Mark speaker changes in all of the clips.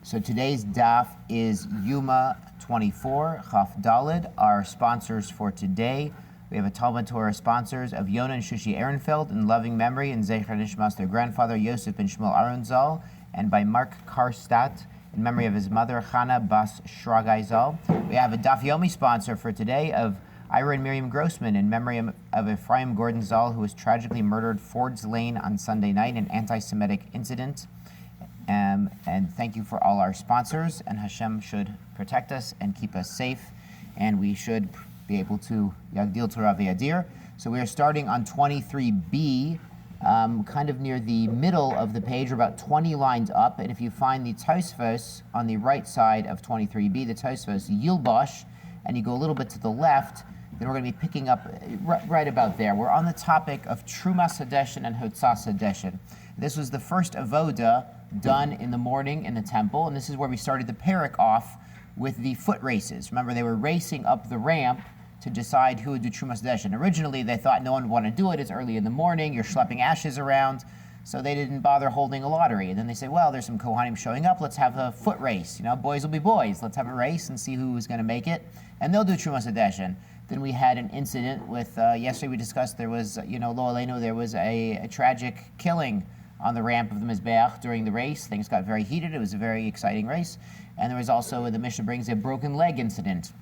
Speaker 1: So today's daf is Yoma 24, Chaf Dalid. Our sponsors for today, we have a Talmud Torah sponsors of Yona Shushie Ehrenfeld in loving memory and Zecher nishmas their grandfather Yosef and Shmuel Aron Zal, and by Marc Karstaedt in memory of his mother Chana Bat Shraggai Zal. We have a Daf Yomi sponsor for today of Ira and Miriam Grossman in memory of Ephraim Gordon Zal, who was tragically murdered Ford's Lane on Sunday night in an anti-Semitic incident. And thank you for all our sponsors, and Hashem should protect us and keep us safe, and we should be able to Yagdil Torah V'Yadir. So we are starting on 23b, kind of near the middle of the page, or about 20 lines up, and if you find the Tosfos on the right side of 23b, the Tosfos Yilbosh, and you go a little bit to the left, then we're going to be picking up right about there. We're on the topic of Trumas Hadeshin and Hotzas Hadeshin. This was the first avoda done in the morning in the temple, and this is where we started the parak off with the foot races. Remember, they were racing up the ramp to decide who would do Trumas Hadeshin. Originally, they thought no one would want to do it. It's early in the morning. You're schlepping ashes around, so they didn't bother holding a lottery. And then they say, well, there's some Kohanim showing up. Let's have a foot race. You know, boys will be boys. Let's have a race and see who is going to make it, and they'll do Trumas Hadeshin. Then we had an incident with, yesterday we discussed there was, Lo Aleinu, there was a tragic killing on the ramp of the Mizbeach during the race. Things got very heated. It was a very exciting race. And there was also, the Mishnah brings, a broken leg incident.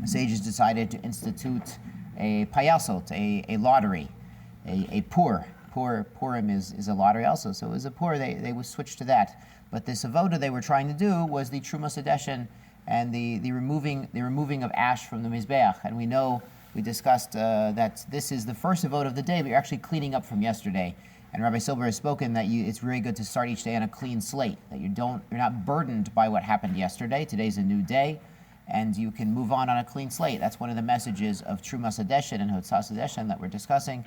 Speaker 1: The sages decided to institute a payasot, a lottery, a pur. Purim is a lottery also, so it was a pur. They would switch to that. But this avoda they were trying to do was the Trumas Hadeshin and the removing of ash from the Mizbeach. And we know, we discussed that this is the first avoda of the day, but you're actually cleaning up from yesterday. And Rabbi Silber has spoken that it's really good to start each day on a clean slate, that you're not burdened by what happened yesterday. Today's a new day, and you can move on a clean slate. That's one of the messages of Trumas Hadeshin and Hotzas Hadeshin that we're discussing.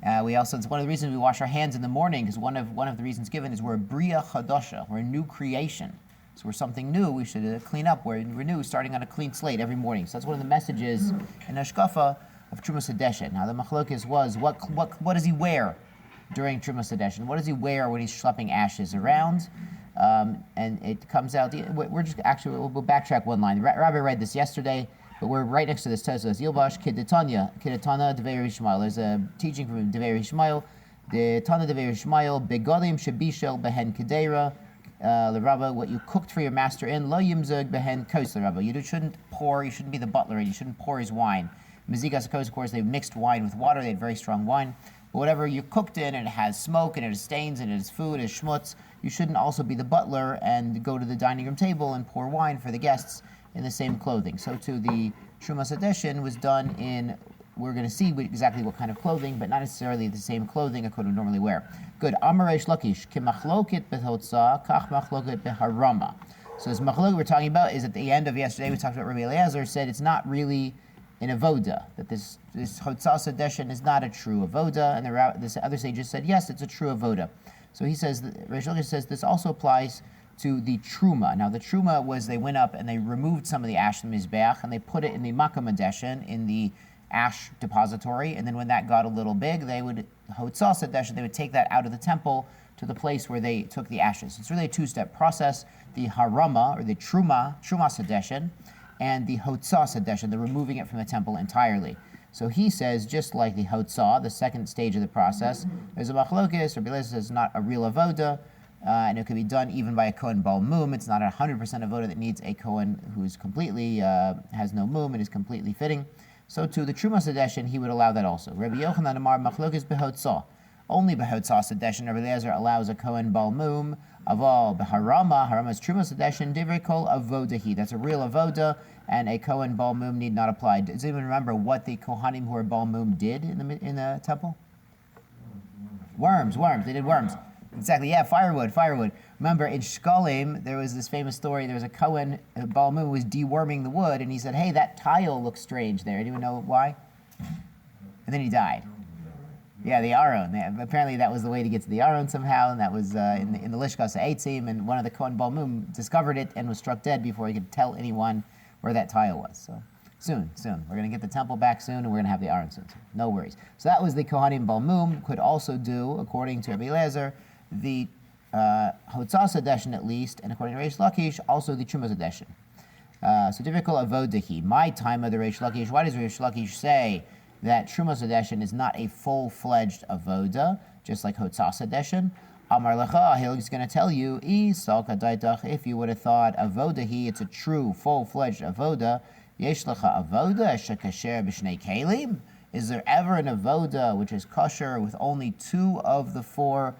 Speaker 1: It's one of the reasons we wash our hands in the morning, because one of the reasons given is we're a Bria Chadosha, we're a new creation. So we're something new, we should clean up, we're new, starting on a clean slate every morning. So that's one of the messages in Hashkafa of Trumas Hadeshin. Now the machlokes was, what does he wear during Trumas Hadeshin? What does he wear when he's schlepping ashes around? And it comes out, we'll backtrack one line. Rabbi read this yesterday, but we're right next to this Tosfos. Yilbash Kidatanya Devei Yishmael. There's a teaching from Devei Yishmael. The Tana Devei Yishmael, Begodim Shabishel Behen Kedera, the Rabba, what you cooked for your master in, Lo Yimzug Behen Kos, the Rabba. You shouldn't be the butler, and you shouldn't pour his wine. Mezigas Kos, of course, they mixed wine with water, they had very strong wine. But whatever you cooked in, and it has smoke, and it has stains, and it has food, it has schmutz, you shouldn't also be the butler and go to the dining room table and pour wine for the guests in the same clothing. So too, the Trumas Hadeshin was done in, we're going to see exactly what kind of clothing, but not necessarily the same clothing a kohen would normally wear. Good. Amaresh Lakish, ki machlokit b'hotzah, kach machlokit b'harama. So this machlokit we're talking about is at the end of yesterday, we talked about Rabbi Eliezer, said it's not really in avoda, that this Hotzas Hadeshin is not a true avoda, and this other sages said, yes, it's a true avoda. So he says, Reish Lakish says, this also applies to the truma. Now the truma was, they went up and they removed some of the ash from Mizbeach, and they put it in the Makam Hadeshin, in the ash depository, and then when that got a little big, they would, Hotzas Hadeshin, they would take that out of the temple to the place where they took the ashes. It's really a two-step process, the harama, or the Trumas Hadeshin, and the Hotzas Hadeshin, the removing it from the temple entirely. So he says, just like the Hotzah, the second stage of the process, there's a machlokes, or Rabbi Eliezer says it's not a real avoda, and it could be done even by a Kohen Baal Mum. It's not 100% avoda that needs a Kohen who is completely, has no mum and is completely fitting. So to the Trumas Hadeshin, he would allow that also. Rabbi Yochanan Amar machlokes behotzah. Only behotzas Hadeshin, Rabbi Eliezer allows a Kohen Baal Mum. Aval beharama, harama's Trumas Hadeshin, divrei kol avodahi. That's a real avoda, and a Kohen Baal Mum need not apply. Does anyone remember what the Kohanim who are Baal Mum did in the temple? Worms. They did worms. Exactly. Yeah, firewood. Remember in Shkolim there was this famous story. There was a Kohen Baal Mum who was deworming the wood, and he said, "Hey, that tile looks strange there." Anyone know why? And then he died. Yeah, the Aron. Apparently that was the way to get to the Aron somehow, and that was in the Lishkas Eitzim, and one of the Kohen Baal Mum discovered it and was struck dead before he could tell anyone where that tile was. So soon. We're going to get the temple back soon, and we're going to have the Aron soon. So no worries. So that was the Kohanim Baal Mum. Could also do, according to Rabbi Eliezer, the Hotzas Adeshin at least, and according to Reish Lakish, also the Trumas Adeshin. So difficult avodahi. My time of the Reish Lakish. Why does Reish Lakish say that Trumas Adeshin is not a full-fledged avoda, just like Hotzas Adeshin? Amar Lecha, he's going to tell you, if you would have thought avodahi, it's a true, full-fledged avoda. Yesh lecha avoda shekasher b'shnei kelim. Is there ever an avoda which is kosher with only 2 of the 4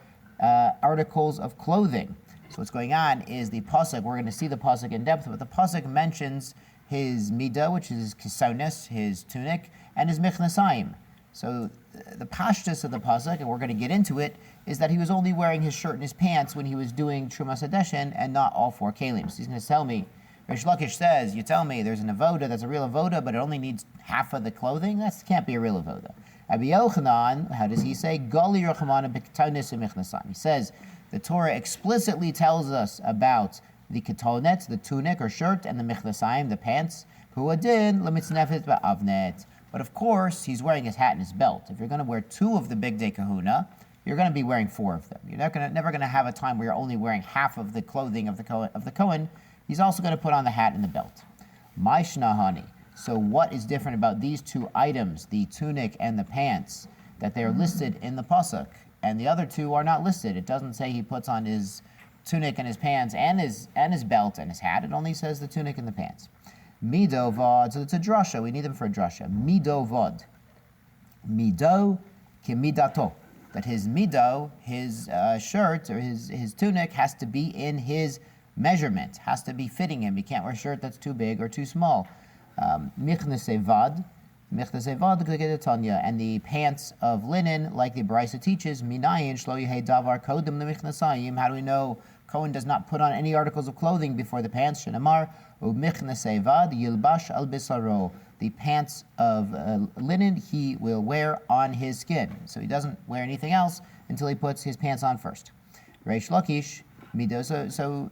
Speaker 1: articles of clothing? So what's going on is the pasuk. We're going to see the pasuk in depth, but the pasuk mentions his midah, which is his kisonis, his tunic, and his michnasayim. So the pashtus of the pasuk, and we're going to get into it, is that he was only wearing his shirt and his pants when he was doing Trumas Hadeshin, and not all 4 kelim. So he's going to tell me. Reish Lakish says, you tell me there's an avoda that's a real avoda, but it only needs half of the clothing? That can't be a real avoda. Rabbi Yochanan, how does he say? Gali rachamana b'ketonis u'michnasayim. He says, the Torah explicitly tells us about the ketonet, the tunic or shirt, and the michnasayim, the pants. Huadin lemitznefet ba'avnet. But of course, he's wearing his hat and his belt. If you're going to wear 2 of the big day kahuna, you're going to be wearing 4 of them. You're never going to have a time where you're only wearing half of the clothing of the Kohen. He's also going to put on the hat and the belt. Maishnahani. So what is different about these 2 items, the tunic and the pants, that they are listed in the pasuk, and the other 2 are not listed? It doesn't say he puts on his tunic and his pants and his belt and his hat. It only says the tunic and the pants. Mido vod. So it's a drasha. We need them for a drasha. Mido vod. Mido kimidato. That his mido, his shirt or his tunic, has to be in his measurement, has to be fitting him. He can't wear a shirt that's too big or too small. Michnesevad, and the pants of linen, like the Brisa teaches, minayin shlo yehei davar kodem lemichnesayim. How do we know Cohen does not put on any articles of clothing before the pants? Shenamar u'michnesevad yilbash al bisaro. The pants of linen he will wear on his skin. So he doesn't wear anything else until he puts his pants on first. Reish Lakish, mido. So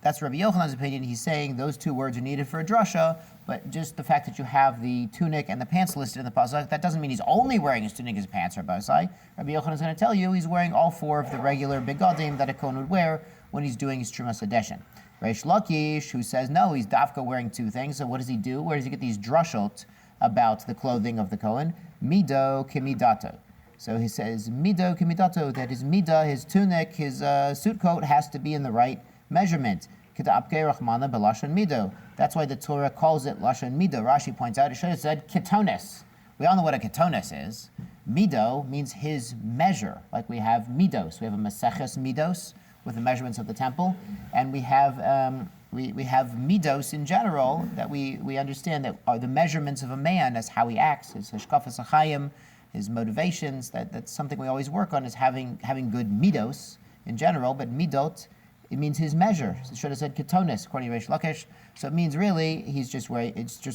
Speaker 1: that's Rabbi Yochanan's opinion. He's saying those 2 words are needed for a drasha, but just the fact that you have the tunic and the pants listed in the pasuk, that doesn't mean he's only wearing his tunic and his pants or basai. Rabbi Yochanan is going to tell you he's wearing all 4 of the regular begadim that a kohen would wear when he's doing his Trumas Hadeshin. Reish Lakish, who says no, he's dafka wearing 2 things. So what does he do? Where does he get these drashot about the clothing of the kohen? Mido kimidato. So he says mido kimidato, that his midah, his tunic, his suit coat has to be in the right measurement. That's why the Torah calls it lashon mido. Rashi points out it should have said ketones. We all know what a ketones is. Mido means his measure, like we have midos. We have a maseches midos with the measurements of the temple, and we have midos in general that we understand that are the measurements of a man as how he acts, his hashkafas achayim, his motivations. That's something we always work on, is having good midos in general, but midot, it means his measure. So it should have said ketonis, according to Reish Lakish. So it means really it's just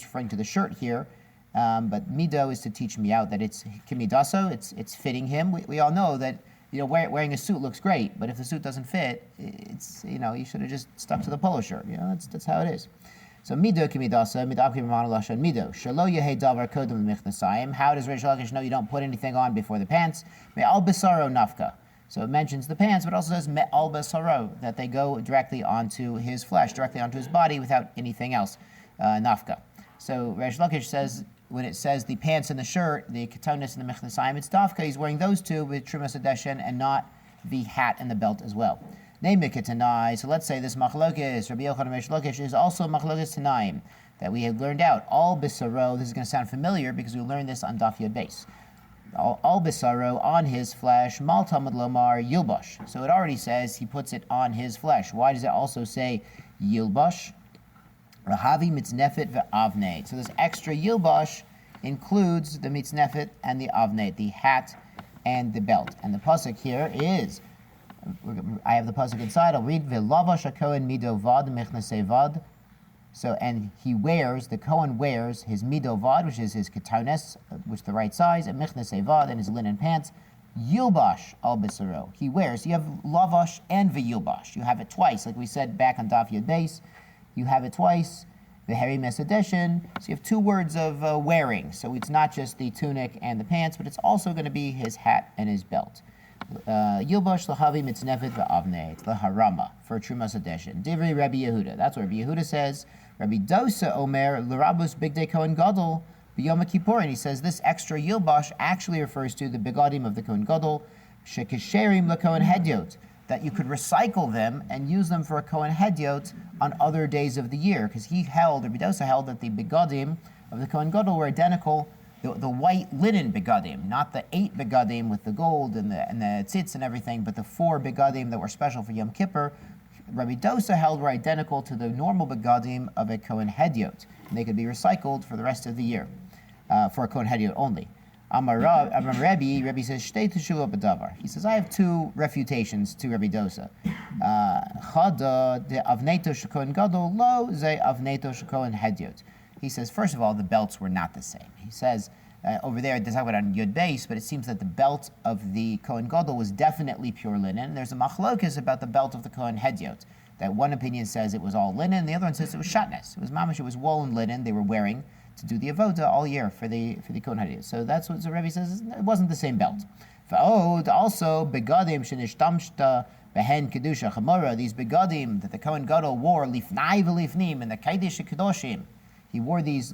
Speaker 1: referring to the shirt here. But mido is to teach me out that it's kimidaso, it's fitting him. We all know that wearing a suit looks great, but if the suit doesn't fit, it's you should have just stuck to the polo shirt. That's how it is. So mido kimidasa midab kimimanu lashon mido shelo yehei davar kodem michnesayim. How does Reish Lakish know you don't put anything on before the pants? Me al bisaro nafka. So it mentions the pants, but also says me'al basaro, that they go directly onto his flesh, directly onto his body without anything else, nafka. So Reish Lakish says, when it says the pants and the shirt, the ketonis and the michnasayim, it's dafka, he's wearing those 2 with Trumas Hadeshin and not the hat and the belt as well. Neimiketanai, so let's say this machlokes, Rabbi Yochanan Reish Lakish, is also machlokes tanaim, that we have learned out. All bisaro, this is going to sound familiar because we learned this on Daf Yomi. All bisaro, on his flesh, mal tamad lomar yilbash. So it already says he puts it on his flesh. Why does it also say yilbash? Rahavi mitznefet ve'avneit. So this extra yilbash includes the mitznefet and the avneit, the hat and the belt. And the pasuk here is, I have the pasuk inside, I'll read, ve'lavash hakohen mido vad mechnasei vad. So, and the Kohen wears his midovad, which is his ketones, which is the right size, and michnasei vad, and his linen pants, yilbash al bisaro. He wears, you have lavash and v'yilbash. You have it twice, like we said back on Daf Yomi. You have it twice, the heri mesadeshin. So you have 2 words of wearing. So it's not just the tunic and the pants, but it's also going to be his hat and his belt. Yilbosh lahavi mitznefet va'avne. It's laharama for Trumas Adeshin. Divrei Rabbi Yehuda. That's what Rabbi Yehuda says. Rabbi Dosa Omer l'rabus bigdei Kohen Gadol b'Yom Kippur. And he says this extra Yilbosh actually refers to the begadim of the Kohen Gadol shekesherim leKohen Hedyot, that you could recycle them and use them for a Kohen Hedyot on other days of the year. Because Rabbi Dosa held that the begadim of the Kohen Gadol were identical, the white linen begadim, not the 8 begadim with the gold and the tzitz and everything, but the 4 begadim that were special for Yom Kippur. Rabbi Dosa held were identical to the normal begadim of a Kohen Hedyot, and they could be recycled for the rest of the year, for a Kohen Hedyot only. Amar Rabbi says, Shtei teshuva b'davar. He says, I have 2 refutations to Rabbi Dosa. Chada de avneto shekohen gadol lo ze avneto shekohen hedyot. He says, first of all, the belts were not the same. He says, over there, it does talk about on Yud Beis, but it seems that the belt of the Kohen Gadol was definitely pure linen. There's a machlokas about the belt of the Kohen Hedyot. That one opinion says it was all linen, the other one says it was shatnez. It was mamash, it was woolen linen they were wearing to do the avoda all year for the Kohen Hedyot. So that's what the Rebbe says, it wasn't the same belt. Va'od, also, begadim shenishtamshta behen kedusha chamora, these begadim that the Kohen Gadol wore, lifnai v'lifnim, in the Kaidish Kedoshim. He wore these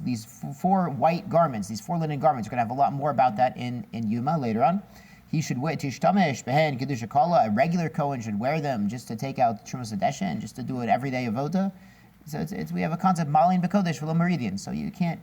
Speaker 1: 4 white garments, these 4 linen garments. We're going to have a lot more about that in Yoma later on. He should wear tishtamesh behen kedusha kala. A regular Kohen should wear them just to take out Trumas Hadeshin, just to do it every day avoda. So we have a concept malin bekodesh for meridian. So you can't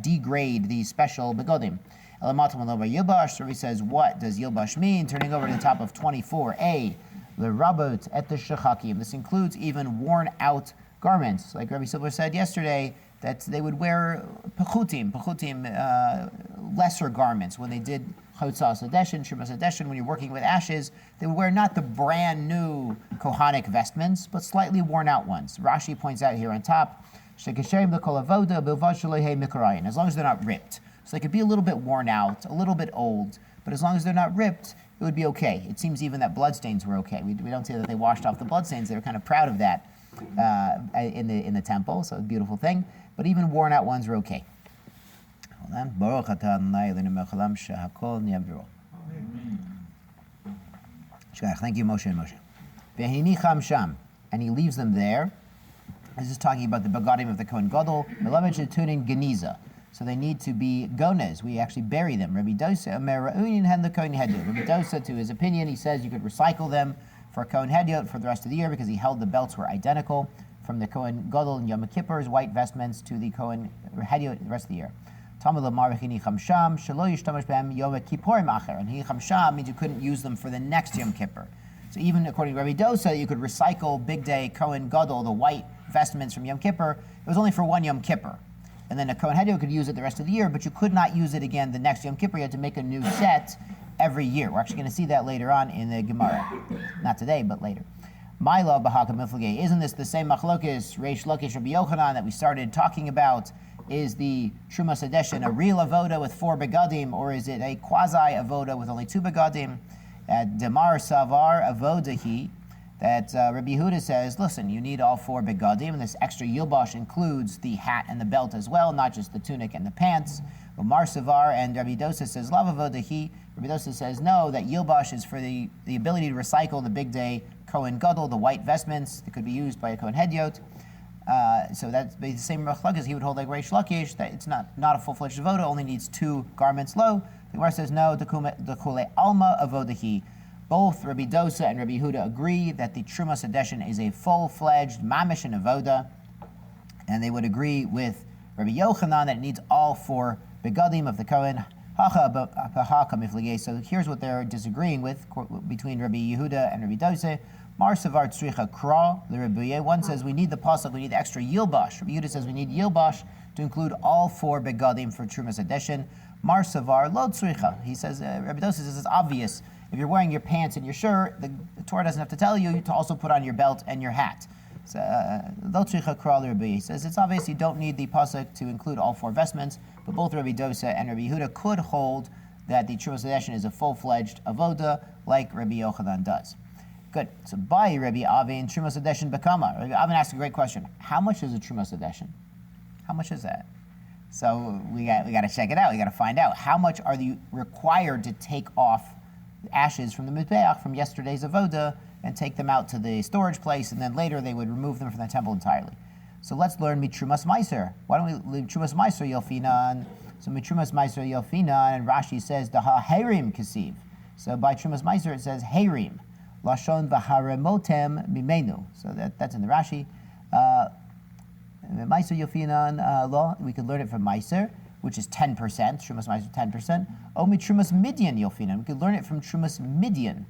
Speaker 1: degrade these special begodim. Elamatam over yilbash. So he says, what does yilbash mean? Turning over to the top of 24a, the rabot et the shechakim. This includes even worn out garments, like Rabbi Silver said yesterday, that they would wear pechutim, lesser garments. When they did chotzas adeshin, shumas adeshin, when you're working with ashes, they would wear not the brand new kohanic vestments, but slightly worn out ones. Rashi points out here on top, shekesherim l'kol avoda bilvad shelo yehei mikarayin, as long as they're not ripped. So they could be a little bit worn out, a little bit old, but as long as they're not ripped, it would be okay. It seems even that bloodstains were okay. We don't say that they washed off the bloodstains. They were kind of proud of that in the temple, so a beautiful thing. But even worn out ones were okay. Thank you, Moshe and Moshe. And he leaves them there. This is talking about the begadim of the Kohen Gadol. So they need to be gones. We actually bury them. Rabbi Dosa, to his opinion, he says you could recycle them for Kohen Hedyot for the rest of the year because he held the belts were identical from the Kohen Gadol and Yom Kippur's white vestments to the Kohen Hedyot the rest of the year. And Chamsham means you couldn't use them for the next Yom Kippur. So even according to Rabbi Dosa, you could recycle big day Kohen Gadol, the white vestments from Yom Kippur. It was only for one Yom Kippur. And then a Kohen Hedyot could use it the rest of the year, but you could not use it again the next Yom Kippur. You had to make a new set every year. We're actually going to see that later on in the Gemara. Not today, but later. My love, Bahaka Miflagei. Isn't this the same machlokes, Reish Lakish Rabbi Yochanan, that we started talking about? Is the Trumas Hadeshin a real avoda with 4 begadim, or is it a quasi avoda with only 2 begadim? Demar Savar Avodahi, that Rabbi Yehuda says, listen, you need all 4 begadim, and this extra yilbash includes the hat and the belt as well, not just the tunic and the pants. Umar Savar and Rabbi Dosa says, Lav Avodahi. Rabbi Dosa says, no, that yilbash is for the ability to recycle the big day Kohen Gadol, the white vestments that could be used by a Kohen Hedyot. So that's the same machlokes. He would hold like Reish Lakish, that it's not a full-fledged avoda, only needs 2 garments low. The Gemara says, no, the kule alma avodahi. Both Rabbi Dosa and Rabbi Yehuda agree that the Trumas Hadeshin is a full-fledged mamish and avoda, and they would agree with Rabbi Yochanan that it needs all 4 begadim of the Kohen. So here's what they're disagreeing with between Rabbi Yehuda and Rabbi Dosa. Mar Savar Tzricha Kra, the Rabbi. One says we need the pasuk, we need the extra yilbash. Rabbi Yehuda says we need yilbash to include all 4 begadim for Trumas Hadeshin. Mar Savar Lo Tzricha. He says, Rabbi Dosa says it's obvious. If you're wearing your pants and your shirt, the Torah doesn't have to tell you to also put on your belt and your hat. So, Lo Tzricha Kra, the Rabbi. He says it's obvious you don't need the pasuk to include all 4 vestments, but both Rabbi Dosa and Rabbi Yehuda could hold that the Trumas Hadeshin is a full-fledged avoda like Rabbi Yochanan does. Good. So by Rabbi Avin, Trumas Hadeshin Bekama. Rabbi Avin asked a great question. How much is a Trumas Hadeshin? How much is that? So we got to check it out. We got to find out how much are you required to take off ashes from the Mizbeach from yesterday's Avoda and take them out to the storage place, and then later they would remove them from the temple entirely. So let's learn Mitrumas Meiser. Why don't we leave Trumas Meiser Yelfinan? So Mitrumas Meiser Yelfinan, and Rashi says Daha Herim Kasiv. So by Trumas Meiser it says Herim. Lashon v'haremotem mimenu. So that's in the Rashi. Meiser Yofinan law. We could learn it from Meiser, which is 10%. Trumas Meiser 10%. Omi Trumas Midian Yofinan. We could learn it from Trumas Midian.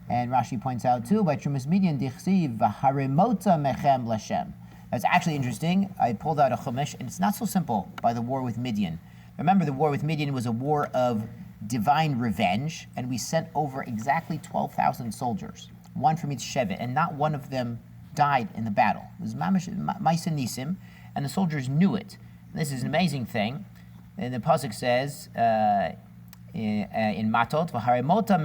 Speaker 1: And Rashi points out too by Trumas Midian dichsiv v'haremota mechem lashem. That's actually interesting. I pulled out a chumash, and it's not so simple by the war with Midian. Remember, the war with Midian was a war of divine revenge, and we sent over exactly 12,000 soldiers, one from each shevet, and not one of them died in the battle. It was Maisa Nisim, and the soldiers knew it. And this is an amazing thing. And the pasuk says in Matot, "V'haremota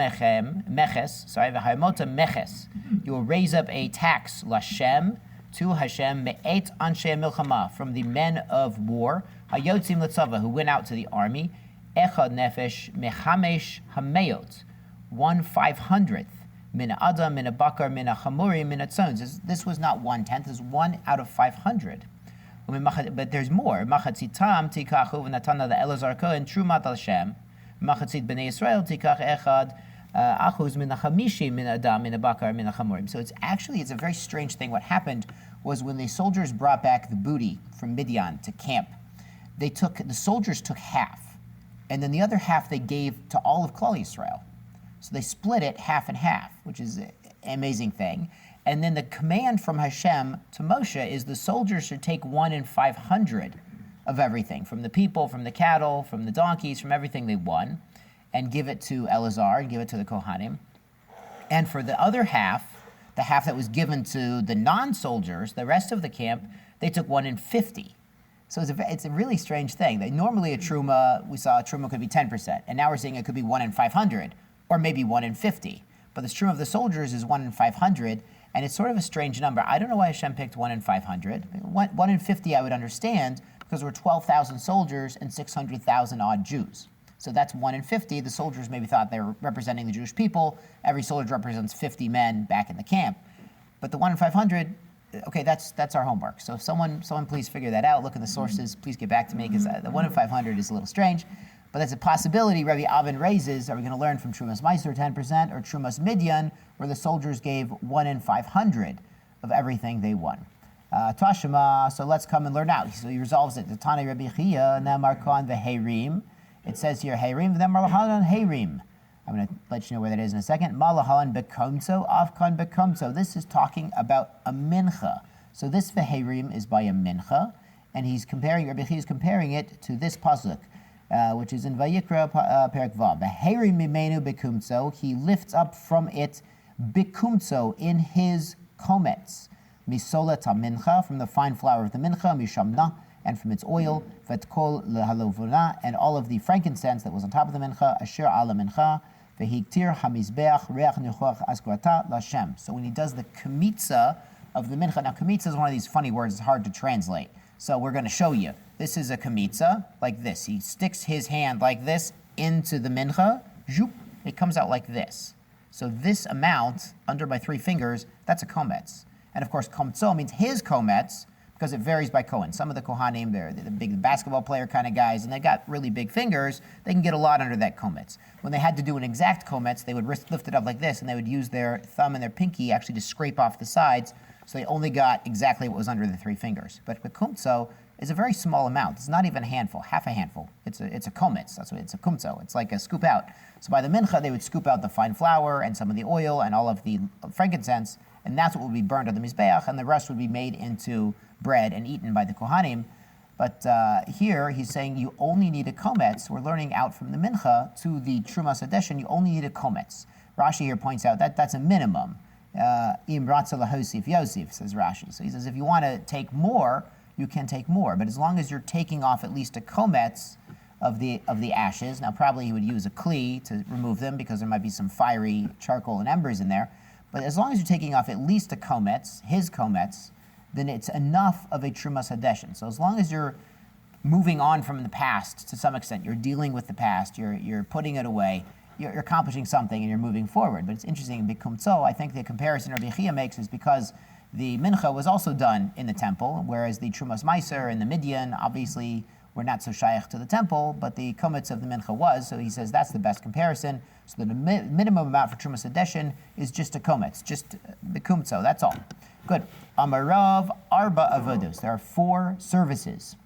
Speaker 1: meches." You will raise up a tax lashem to Hashem me'et anshe milchama, from the men of war, hayotzim letzava, who went out to the army. Echad nefesh mechamesh hameot, 1/500th, min adam, min bakar, min chamuri, min tzons. This was not 1/10; this was 1 out of 500. But there's more. Machatzitam tikachu v'natana the Elazar Kohen trumat al Shem. Machatzit bnei Yisrael tikach echad achuz min chamishi min adam, min bakar, min chamurim. So it's a very strange thing. What happened was when the soldiers brought back the booty from Midian to camp, the soldiers took half. And then the other half they gave to all of Klal Yisrael. So they split it half and half, which is an amazing thing. And then the command from Hashem to Moshe is the soldiers should take 1 in 500 of everything, from the people, from the cattle, from the donkeys, from everything they won, and give it to Elazar, and give it to the Kohanim. And for the other half, the half that was given to the non-soldiers, the rest of the camp, they took 1 in 50. So it's a really strange thing. Normally we saw a truma could be 10%, and now we're seeing it could be 1 in 500, or maybe 1 in 50. But the truma of the soldiers is 1 in 500, and it's sort of a strange number. I don't know why Hashem picked 1 in 500. 1 in 50 I would understand, because there were 12,000 soldiers and 600,000 odd Jews. So that's 1 in 50. The soldiers maybe thought they were representing the Jewish people. Every soldier represents 50 men back in the camp. But the 1 in 500, okay, that's our homework. So if someone please figure that out. Look at the sources. Please get back to me, because the 1 in 500 is a little strange. But that's a possibility Rabbi Avin raises. Are we going to learn from Trumas Meiser 10% or Trumas Midian, where the soldiers gave 1 in 500 of everything they won? Tashima, so let's come and learn out. So he resolves it. The Tani Rabbi Chia, Namar Khan Veherim. It says here Herim, then Malahalan Herim. I'm going to let you know where that is in a second. Malahalan Bekomso, Afkan Bekomso. This is talking about a mincha. So this Veherim is by a mincha, and Rabbi Chia is comparing it to this pasuk, which is in Vayikra Perek Vav. Veherim mimenu Bekumso. He lifts up from it Bekumso in his komets. Misolet mincha, from the fine flour of the mincha, mishamna, and from its oil, vetkol lehalovuna, and all of the frankincense that was on top of the mincha, asher ala mincha, vehiktir hamizbeach reach nichoach askwata lashem. So when he does the kamitza of the mincha, now kamitza is one of these funny words, it's hard to translate. So we're going to show you. This is a kamitza, like this. He sticks his hand like this into the mincha, zoop, it comes out like this. So this amount, under my 3 fingers, that's a kometz. And of course, komtzo means his kometz, because it varies by Kohen. Some of the Kohanim, they're the big basketball player kind of guys, and they got really big fingers. They can get a lot under that kometz. When they had to do an exact kometz, they would lift it up like this, and they would use their thumb and their pinky actually to scrape off the sides, so they only got exactly what was under the 3 fingers. But kumtzo is a very small amount. It's not even a handful, half a handful. It's a kometz. That's what it's a kumtzo. It's like a scoop out. So by the mincha, they would scoop out the fine flour and some of the oil and all of the frankincense, and that's what would be burned on the mizbeach, and the rest would be made into bread and eaten by the Kohanim. But here he's saying you only need a kometz. We're learning out from the mincha to the Trumas Hadeshin, you only need a kometz. Rashi here points out that that's a minimum. Im ratza lahosif Yosef, says Rashi. So he says if you want to take more, you can take more. But as long as you're taking off at least a kometz of the ashes, now probably he would use a kli to remove them because there might be some fiery charcoal and embers in there. But as long as you're taking off at least a kometz, his kometz, then it's enough of a Trumas Hadeshin. So as long as you're moving on from the past to some extent, you're dealing with the past, you're putting it away, you're accomplishing something and you're moving forward. But it's interesting, Bikumtso, I think the comparison Rabbi Chia makes is because the mincha was also done in the temple, whereas the Trumas Meiser and the Midyan obviously were not so shaykh to the temple, but the kumitz of the mincha was, so he says that's the best comparison. So the minimum amount for Trumas Hadeshin is just a kumitz, just Bikumtso, that's all. Good. Amarav Arba Avodos. There are 4 services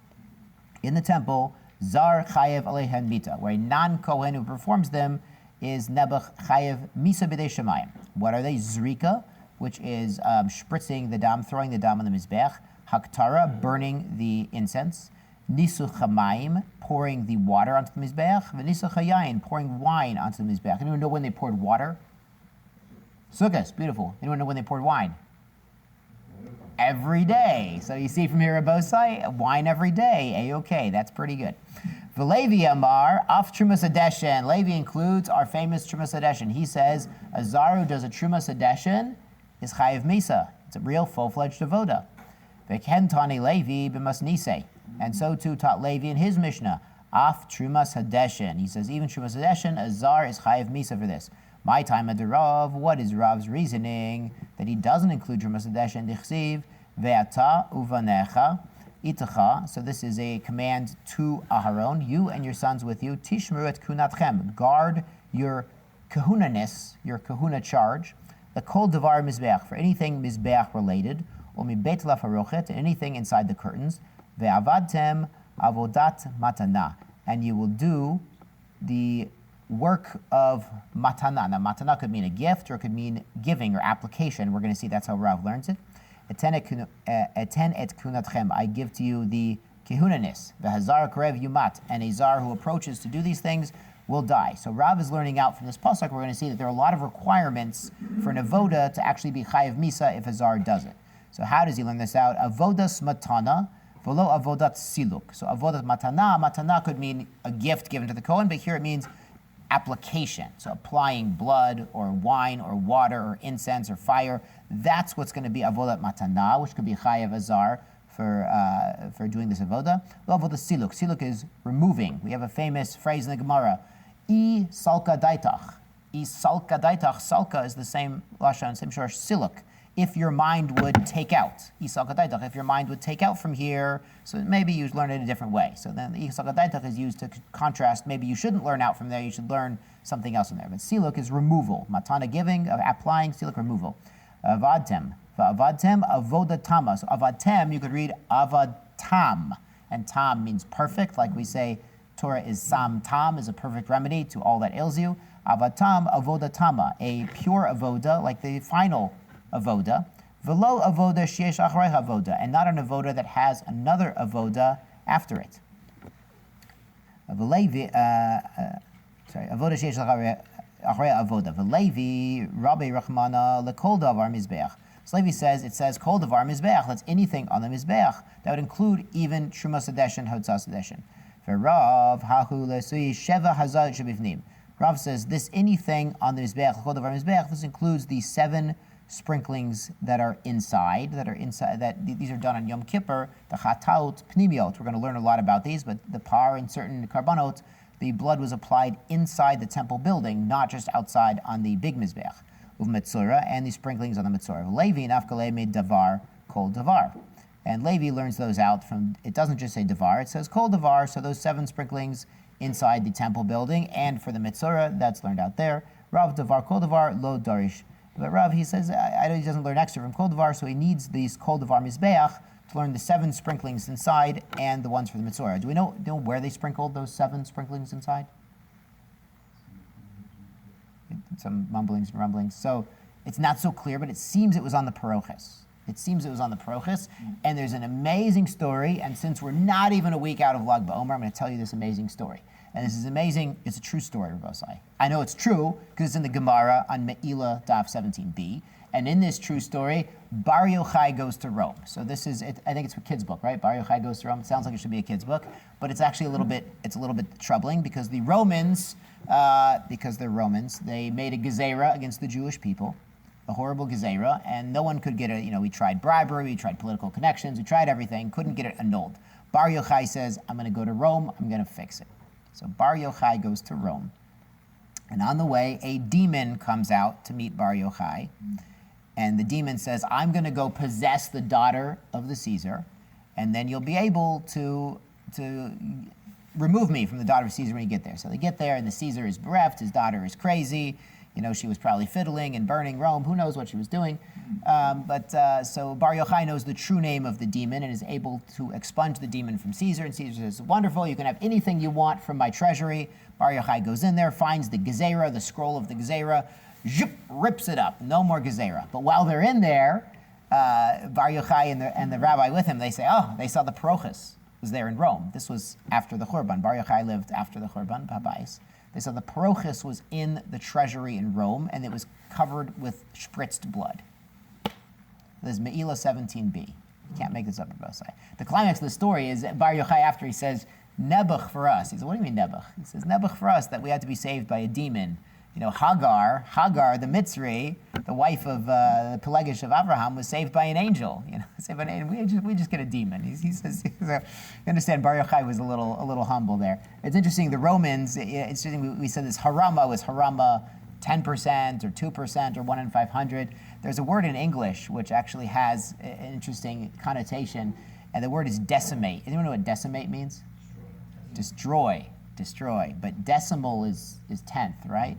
Speaker 1: in the temple, Zar Chayev Alehen Mita, where a non-Kohen who performs them is Nebuch Chayev Misa B'dei Shemayim. What are they? Zrika, which is spritzing the dam, throwing the dam on the Mizbech. Haktara, burning the incense. Nisuch Hamayim, pouring the water onto the Mizbech. V'nisuch Hayayin, pouring wine onto the Mizbech. Anyone know when they poured water? Sukkos, beautiful. Anyone know when they poured wine? Every day. So you see from here, Rabosai, wine every day. A-okay, that's pretty good. V'Levi Amar, Af Trumas Hadeshin. Levi includes our famous Trumas Hadeshin. He says, a Zaru does a Trumas Hadeshin is Chayev Misa. It's a real full-fledged avoda. V'ken Tani Levi b'mas Nisei. And so too taught Levi in his Mishnah, Af Trumas Hadeshin. He says, even Trumas Hadeshin, a Zar is Chayev Misa for this. My time at the Rav, what is Rav's reasoning that he doesn't include Trumas Hadeshin? Dichsiv ve'ata uvanecha itacha. So this is a command to Aharon, you and your sons with you. Tishmeru et kunatchem. Guard your kahunaness, your kahuna charge. The kol devar mizbeach, for anything mizbeach related. Or mibet lafarochet, anything inside the curtains. Ve'avadtem avodat matana. And you will do the work of matana. Now, matana could mean a gift or it could mean giving or application. We're going to see that's how Rav learns it. Eten et kunatchem. I give to you the kehunanis. V'hazar karev yumat. And a zar who approaches to do these things will die. So Rav is learning out from this pasuk. We're going to see that there are a lot of requirements for an avoda to actually be chayev misa if a zar does it. So how does he learn this out? Avodas matana. V'lo avodat siluk. So avodat matana. Matana could mean a gift given to the Kohen, but here it means application. So applying blood or wine or water or incense or fire, that's what's going to be avodat matana, which could be chayev azar for doing this avoda. Avodat siluk. Siluk is removing. We have a famous phrase in the Gemara, I salka daitach. I salka daitach. Salka is the same lashon, same shor, siluk. If your mind would take out, if your mind would take out from here, so maybe you learn it a different way. So then the is used to contrast, maybe you shouldn't learn out from there, you should learn something else from there. But siluk is removal, matana giving, applying, siluk removal. Avadtem, avodatama. So avadtem, you could read avadtam, and tam means perfect, like we say Torah is sam tam, is a perfect remedy to all that ails you. Avatam, avodatama, a pure avoda, like the final avoda, velo avoda sheyesh acharei avoda, and not an avoda that has another avoda after it. Avoda sheyesh acharei avoda. V'levi Rabbi Rachmana lekol davar mizbeach. So Levi says, it says kol davar mizbeach. That's anything on the mizbeach. That would include even Trumas Hadeshin, Hotzas Hadeshin. V'Rav hahu lesui sheva hazal shebivnim. Rav says this anything on the mizbeach, kol davar mizbeach. This includes the 7 sprinklings that are inside, that these are done on Yom Kippur, the chataot pnimiot. We're going to learn a lot about these, but the par and certain karbanot, the blood was applied inside the temple building, not just outside on the big mizbech. Uv metzora, and the sprinklings on the metzora. Levi nafkale made davar kol davar. And Levi learns those out from, it doesn't just say davar, it says kol davar, so those 7 sprinklings inside the temple building, and for the metzora, that's learned out there. Rav davar kol davar lo darish. But Rav, he says, I know he doesn't learn extra from Kol Davar, so he needs these Kol Davar Mizbeach to learn the 7 sprinklings inside and the ones for the Mitzorah. Do we know where they sprinkled those 7 sprinklings inside? Some mumblings and rumblings. So it's not so clear, but it seems it was on the Parochis. And there's an amazing story, and since we're not even a week out of Lag BaOmer, I'm going to tell you this amazing story. And this is amazing. It's a true story, Rabosai. I know it's true because it's in the Gemara on Me'ila Daf 17b. And in this true story, Bar Yochai goes to Rome. So this is, I think it's a kid's book, right? Bar Yochai goes to Rome. It sounds like it should be a kid's book, but it's actually a little bit troubling because the Romans, because they're Romans, they made a gezerah against the Jewish people, a horrible gezerah, and no one could get it. We tried bribery, we tried political connections, we tried everything, couldn't get it annulled. Bar Yochai says, I'm going to go to Rome, I'm going to fix it. So Bar Yochai goes to Rome, And on the way, a demon comes out to meet Bar Yochai. And the demon says, I'm going to go possess the daughter of the Caesar, and then you'll be able to remove me from the daughter of Caesar when you get there. So they get there, and the Caesar is bereft. His daughter is crazy. She was probably fiddling and burning Rome. Who knows what she was doing? So Bar Yochai knows the true name of the demon and is able to expunge the demon from Caesar. And Caesar says, wonderful, you can have anything you want from my treasury. Bar Yochai goes in there, finds the Gezerah, the scroll of the Gezerah, rips it up. No more Gezerah. But while they're in there, Bar Yochai and the rabbi with him, they say, they saw the Parochus was there in Rome. This was after the Churban. Bar Yochai lived after the Churban, Babais. They saw the Parochus was in the treasury in Rome, and it was covered with spritzed blood. This is Me'ilah 17b. You can't make this up at both sides. The climax of the story is Bar Yochai, after he says, Nebuch for us. He says, what do you mean Nebuch? He says, Nebuch for us, that we had to be saved by a demon. Hagar, the Mitzri, the wife of the Pelegish of Abraham, was saved by an angel. Saved by an angel. We just get a demon. He says, you understand, Bar Yochai was a little humble there. It's interesting. The Romans. It's interesting. We said this harama was harama 10% or 2% or 1 in 500. There's a word in English which actually has an interesting connotation, and the word is decimate. Anyone know what decimate means? Destroy. But decimal is tenth, right?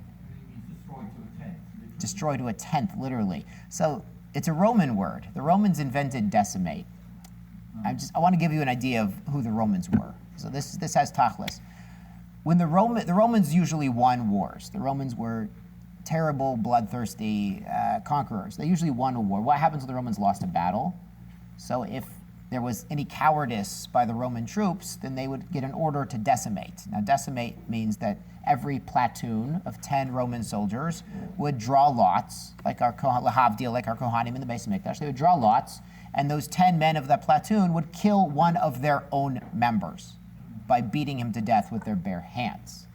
Speaker 1: Destroy to a tenth, literally. So it's a Roman word. The Romans invented decimate. I want to give you an idea of who the Romans were. So this has tachlis. When the Romans usually won wars. The Romans were terrible, bloodthirsty conquerors. They usually won a war. What happens when the Romans lost a battle? So if there was any cowardice by the Roman troops, then they would get an order to decimate. Now, decimate means that every platoon of 10 Roman soldiers would draw lots, like our Lahavdil, like our Kohanim in the Beis Hamikdash. They would draw lots, and those 10 men of that platoon would kill one of their own members by beating him to death with their bare hands.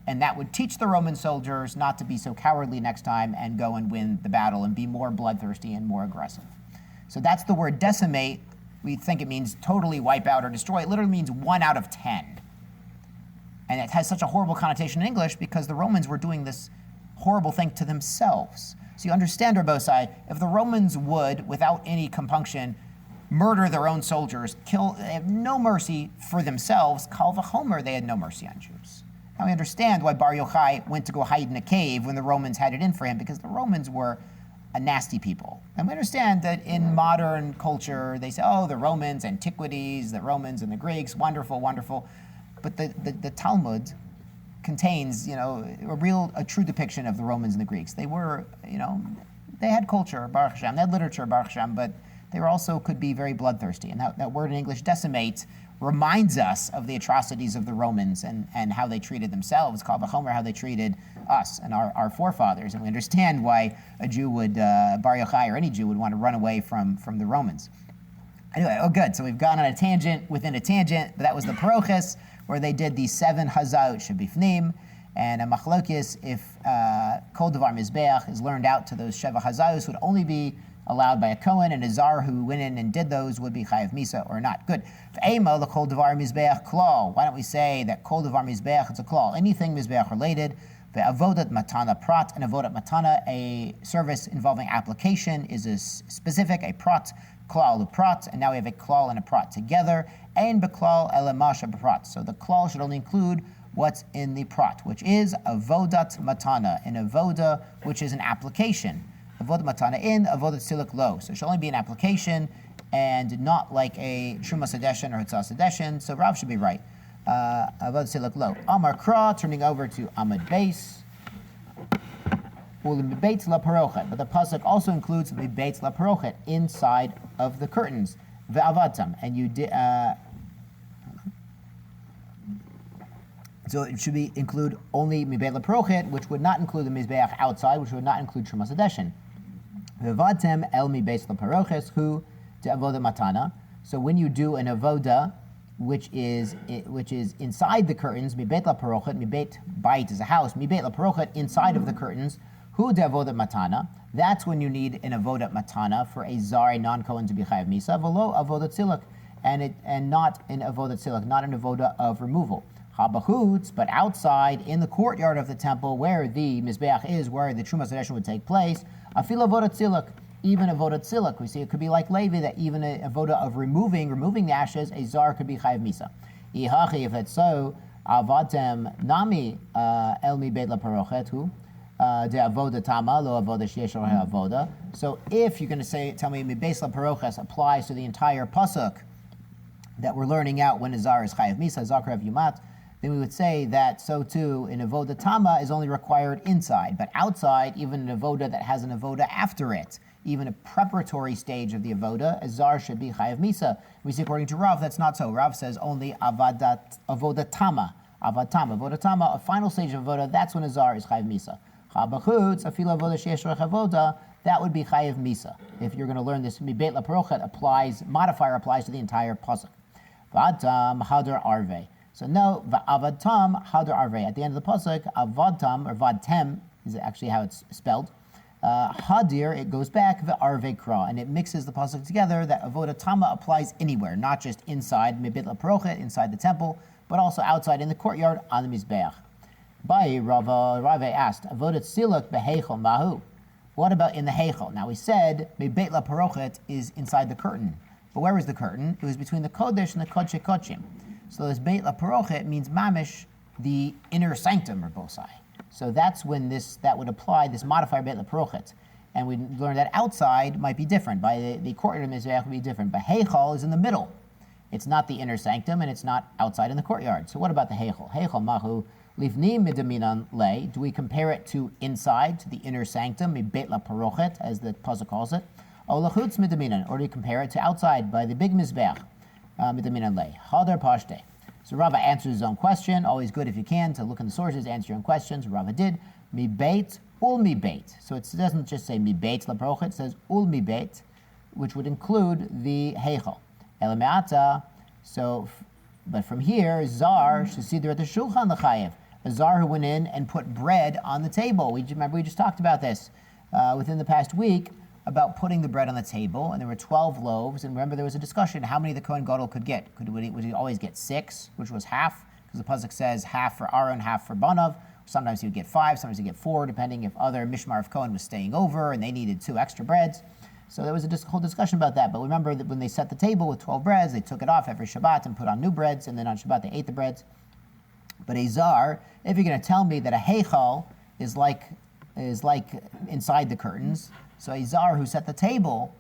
Speaker 1: And that would teach the Roman soldiers not to be so cowardly next time and go and win the battle and be more bloodthirsty and more aggressive. So that's the word decimate. We think it means totally wipe out or destroy. It literally means 1 out of 10. And it has such a horrible connotation in English because the Romans were doing this horrible thing to themselves. So you understand, Rabbosai, if the Romans would, without any compunction, murder their own soldiers, they have no mercy for themselves, Kal v'chomer, they had no mercy on Jews. Now we understand why Bar Yochai went to go hide in a cave when the Romans had it in for him, because the Romans were a nasty people. And we understand that in modern culture, they say, the Romans, antiquities, the Romans and the Greeks, wonderful, wonderful. But the Talmud contains, a true depiction of the Romans and the Greeks. They were, they had culture, Baruch Hashem, they had literature, Baruch Hashem, but they were also could be very bloodthirsty. And that word in English, decimate, reminds us of the atrocities of the Romans and how they treated themselves, Kal v'chomer, how they treated us and our forefathers. And we understand why a Jew would, Bar Yochai or any Jew would want to run away from the Romans. Anyway, good. So we've gone on a tangent within a tangent, but that was the Parochus, where they did the 7 hazayot shebifnim, and a machlokis if kol devar mizbeach is learned out to those 7 hazayos would only be allowed by a Kohen, and a Zar who went in and did those would be chayav misa or not. Good. V'ema l'kol devar mizbeach klal. Why don't we say that kol devar mizbeach is a klal? Anything mizbeach related. Ve'avodat matana prat, and avodat matana, a service involving application, is a specific, a prat, klal prat, and now we have a klal and a prat together. Ein beklal elamasha b'prat. So the klal should only include what's in the prat, which is avodat matana, an avoda, which is an application. Avodat matana in, avodat siluk lo. So it should only be an application and not like a truma sedeshin or hitzah sedeshin. So Rav should be right. Avodat siluk lo. Amar kra, turning over to Amud Beis. U'lemibeit la parochet. But the pasuk also includes mibeit la parochet, inside of the curtains. Ve'avatam, and you did. So it should include only mibeit la parochet, which would not include the mizbeach outside, which would not include truma sedeshin. Ve'avatem el mibeit la paroches hu to avoda matana. So when you do an avoda, which is inside the curtains, mibeit la parochet, mibeit bait is a house, mibeit la parochet, inside of the curtains, hu de avoda matana. That's when you need an avoda matana for a zar, a non-kohen, to be chayav misa, v'lo avoda tziluk, and not an avoda tziluk, not an avoda of removal. Habachutz, but outside in the courtyard of the temple where the Mizbeach is, where the Trumas Hadeshim would take place, Afil Avodat Tziluk, even Avodat Tziluk. We see it could be like Levi, that even a avoda of removing the ashes, a Zar could be Chayav Misa. Ihachi, if that's so, Avatem Nami Elmi Beit La Parochet Hu. De avoda tama lo avoda sheyesh avoda. So if you're going to tell me Beis La Paroches applies to the entire pasuk that we're learning out when a Zar is Chayav Misa, Zakar Yumat, then we would say that so too an avoda tama is only required inside, but outside, even an avoda that has an avoda after it, even a preparatory stage of the avoda, a Zar should be Chayav Misa. We see according to Rav that's not so. Rav says only avoda tama, avoda tama, a final stage of avoda, that's when a Zar is Chayav Misa. Chabachutz, afila avoda sheyesh avoda, that would be chayav misa. If you're going to learn this, Beit La Parochet modifier applies to the entire pasuk. Vadtam hadar arve. So no, va'avadtam hadar arve. At the end of the pasuk, avadtam or vadtem is actually how it's spelled. Hadir, it goes back va'arve kra, and it mixes the pasuk together. That avoda tama applies anywhere, not just inside Beit La Parochet, inside the temple, but also outside in the courtyard on the mizbeach. By Rave asked, Avodat Tziluk beheichel mahu. What about in the heichel? Now we said Beit La Parochet is inside the curtain, but where was the curtain? It was between the kodesh and the kodesh kochim. So this Beit La Parochet means mamish, the inner sanctum, Rabosai. So that's when that would apply this modifier Beit La Parochet, and we learned that outside might be different. By the courtyard of Mizbeach would be different. But heichel is in the middle. It's not the inner sanctum, and it's not outside in the courtyard. So what about the heichel? Heichel mahu. Livni midaminan lay. Do we compare it to inside, to the inner sanctum, Beit La Parochet, as the pasuk calls it? O lachutz midaminan, or do we compare it to outside by the big mizbeach, midaminan lay? Hadar pashte. So Rava answers his own question. Always good if you can to look in the sources, answer your own questions. Rava did. Mi beit ul mi beit. So it doesn't just say mi beit La Parochet. It says ul mi beit, which would include the heichel. Elameata. So, but from here, Zar should see there at the shulchan l'chayev. A Zar who went in and put bread on the table. Remember we just talked about this within the past week about putting the bread on the table, and there were 12 loaves. And remember there was a discussion how many the Kohen Gadol could get. Would he always get 6, which was half? Because the pasuk says half for Aaron, half for Banav. Sometimes he would get 5, sometimes he would get 4, depending if other Mishmar of Kohen was staying over and they needed 2 extra breads. So there was a whole discussion about that. But remember that when they set the table with 12 breads, they took it off every Shabbat and put on new breads, and then on Shabbat they ate the breads. But a Zar, if you're going to tell me that a heichal is like inside the curtains, so a Zar who set the table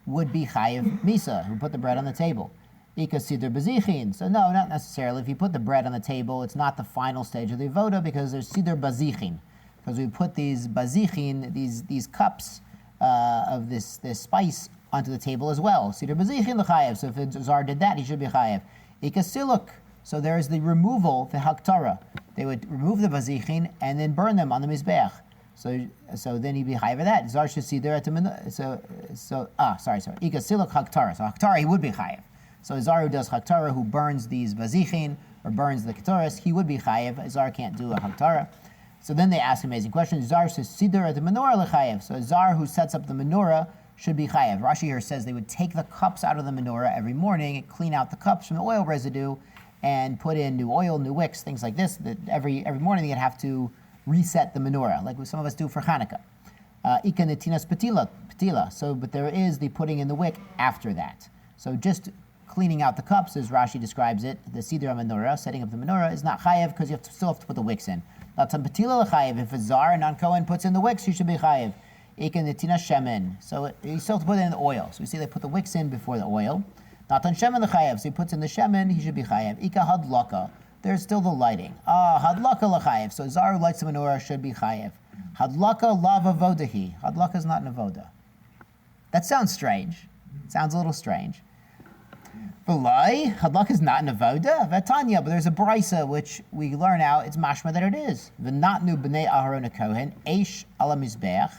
Speaker 1: would be chayav misa, who put the bread on the table. Ika siddur bazichin. So no, not necessarily. If you put the bread on the table, it's not the final stage of the avoda because there's siddur bazichin. Because we put these bazichin, these cups of this spice onto the table as well. Siddur bazichin l'chayav. So if a Zar did that, he should be chayav. Ika siluk. So there is the removal, the haktara. They would remove the bazichin and then burn them on the mizbeach. So then he'd be high for that. Zar should see there at the sorry. Ika siluk haktara. So haktara he would be chayav. So a Zar who does haktara, who burns these bazichin or burns the ketoras, he would be chayav. A Zar can't do a haktara. So then they ask an amazing question. Zar says siddur at the menorah lechayav. So a Zar who sets up the menorah should be chayav. Rashi here says they would take the cups out of the menorah every morning and clean out the cups from the oil residue and put in new oil, new wicks, things like this. That every morning they'd have to reset the menorah, like some of us do for Hanukkah. Ika netinas petila. So, but there is the putting in the wick after that. So just cleaning out the cups, as Rashi describes it, the siddur menorah, setting up the menorah, is not chayav because you still have to put the wicks in. Latam petila lechayav. If a Zar, a non-Kohen, puts in the wicks, you should be chayav. Ika netinas shemen. So you still have to put in the oil. So we see they put the wicks in before the oil. Natan shemen lechayav. So he puts in the shemen, he should be chayav. Ika hadlaka. There's still the lighting. Hadlaka lechayav. So Zar who lights the menorah should be chayav. Hadlaka lav avodahi. Hadlaka is not an avoda. That sounds strange. Sounds a little strange. V'lai, hadlaka is not an avoda. V'tanya, but there's a brisa which we learn out. It's mashma that it is. V'natnu b'nei Aharon HaKohen eish ala mizbeach,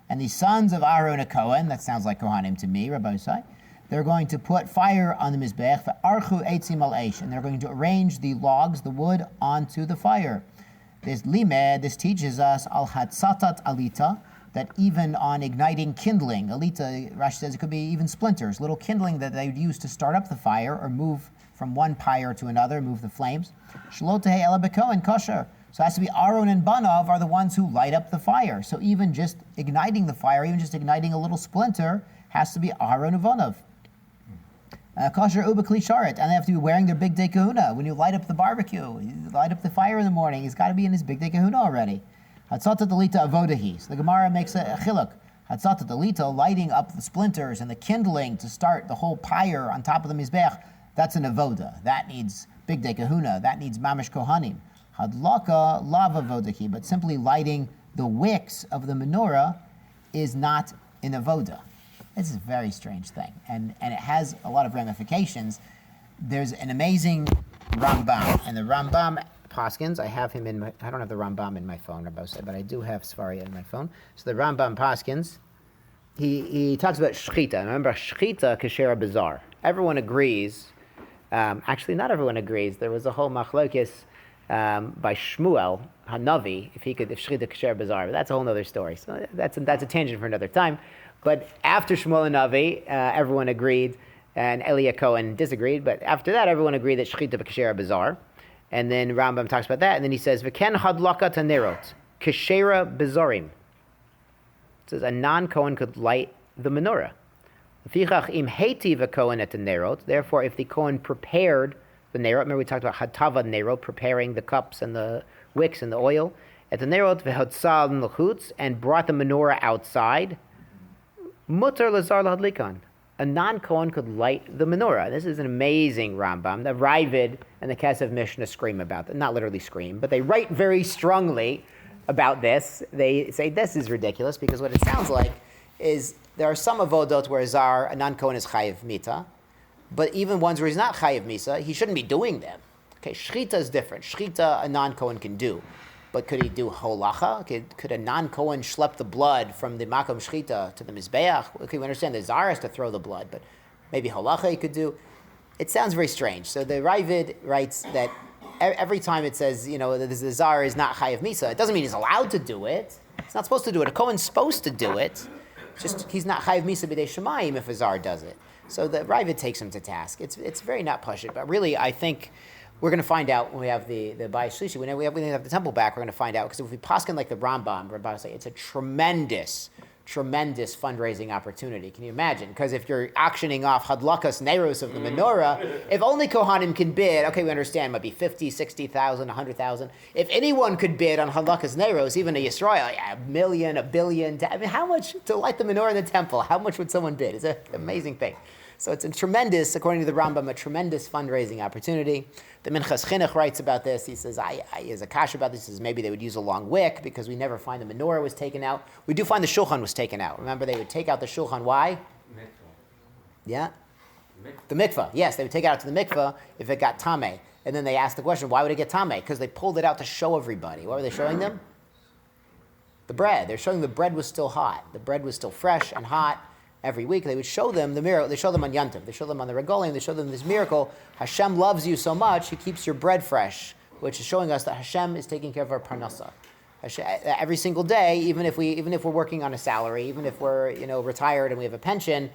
Speaker 1: and the sons of Aharon HaKohen. That sounds like Kohanim to me, Rabbosai. They're going to put fire on the mizbeach. V'archu eitzim al eish, and they're going to arrange the logs, the wood, onto the fire. This teaches us al hatzatat alita, that even on igniting kindling, alita, Rashi says it could be even splinters, little kindling that they would use to start up the fire or move from one pyre to another, move the flames. Shelo tehei ela b'kohen kosher. So it has to be Aaron and Banav are the ones who light up the fire. So even just igniting the fire, even just igniting a little splinter, has to be Aaron and Banav. Kosher uba kli sharet, and they have to be wearing their big day kahuna. When you light up the barbecue, you light up the fire in the morning, he's got to be in his big day kahuna already. Hatzata delita avodahi. So the Gemara makes a chiluk. Hatzata delita, lighting up the splinters and the kindling to start the whole pyre on top of the mizbech, that's an avoda. That needs big day kahuna. That needs mamish kohanim. Hadlaka lava vodahi, but simply lighting the wicks of the menorah is not an avoda. This is a very strange thing, and it has a lot of ramifications. There's an amazing Rambam, and the Rambam Paskins, I don't have the Rambam in my phone, but I do have Svaria in my phone. So the Rambam Paskins, he talks about shchita. Remember, shchita kashera bizarre. Everyone agrees. Actually, not everyone agrees. There was a whole machlokes by Shmuel Hanavi, if shchita kasher bizarre, but that's a whole other story. So that's a tangent for another time. But after Shmuel Hanavi, everyone agreed, and Elia Cohen disagreed. But after that, everyone agreed that shchita kasher bizarre. And then Rambam talks about that, and then he says v'ken hadlaka tanerot kashera bizarim. It says a non-Kohen could light the menorah. V'fichach im heiti v'Kohen et tanerot. Therefore, if the Kohen prepared the nerot, remember we talked about hatava nerot, preparing the cups and the wicks and the oil, at the nerot v'hotzal l'chutz, and brought the menorah outside, mutar lazar lahadlikan. A non-Kohen could light the menorah. This is an amazing Rambam. The Ravid and the Kesef Mishnah scream about it. Not literally scream, but they write very strongly about this. They say this is ridiculous because what it sounds like is there are some avodot where a non-Kohen is chayiv mita, but even ones where he's not chayiv misa, he shouldn't be doing them. Okay, shchita is different. Shchita a non-Kohen can do. But could he do holacha? Could a non-Kohen schlep the blood from the makom shchita to the mizbeach? Okay, we understand the zar has to throw the blood, but maybe holacha he could do. It sounds very strange. So the Ravid writes that every time it says, that the zar is not chayiv misa, it doesn't mean he's allowed to do it. He's not supposed to do it. A Kohen's supposed to do it. Just he's not chayiv misa b'dei shemayim if a zar does it. So the Ravid takes him to task. It's very not pashut, but really I think we're going to find out when we have the Bayis Shlishi. When we have the temple back, we're going to find out, because if we paskin like the Rambam say it's a tremendous fundraising opportunity. Can you imagine? Because if you're auctioning off hadlakas neros of the menorah, if only Kohanim can bid, okay, we understand, it might be 50, 60,000, 100,000. If anyone could bid on hadlakas neros, even a Yisrael, $1 million, $1 billion, how much to light the menorah in the temple? How much would someone bid? It's an amazing thing. So it's according to the Rambam, a tremendous fundraising opportunity. The Minchas Chinuch writes about this. He says, he has a kasha about this. He says maybe they would use a long wick because we never find the menorah was taken out. We do find the shulchan was taken out. Remember, they would take out the shulchan. Why? Mikvah. Yeah? The mikvah. Yes, they would take it out to the mikvah if it got tameh. And then they asked the question, why would it get tameh? Because they pulled it out to show everybody. What were they showing them? The bread. They're showing the bread was still hot. The bread was still fresh and hot. Every week, they would show them the miracle. They show them on Yantiv. They show them on the Regolim. They show them this miracle. Hashem loves you so much, He keeps your bread fresh, which is showing us that Hashem is taking care of our parnasa. Every single day, even if we're working on a salary, even if we're retired and we have a pension,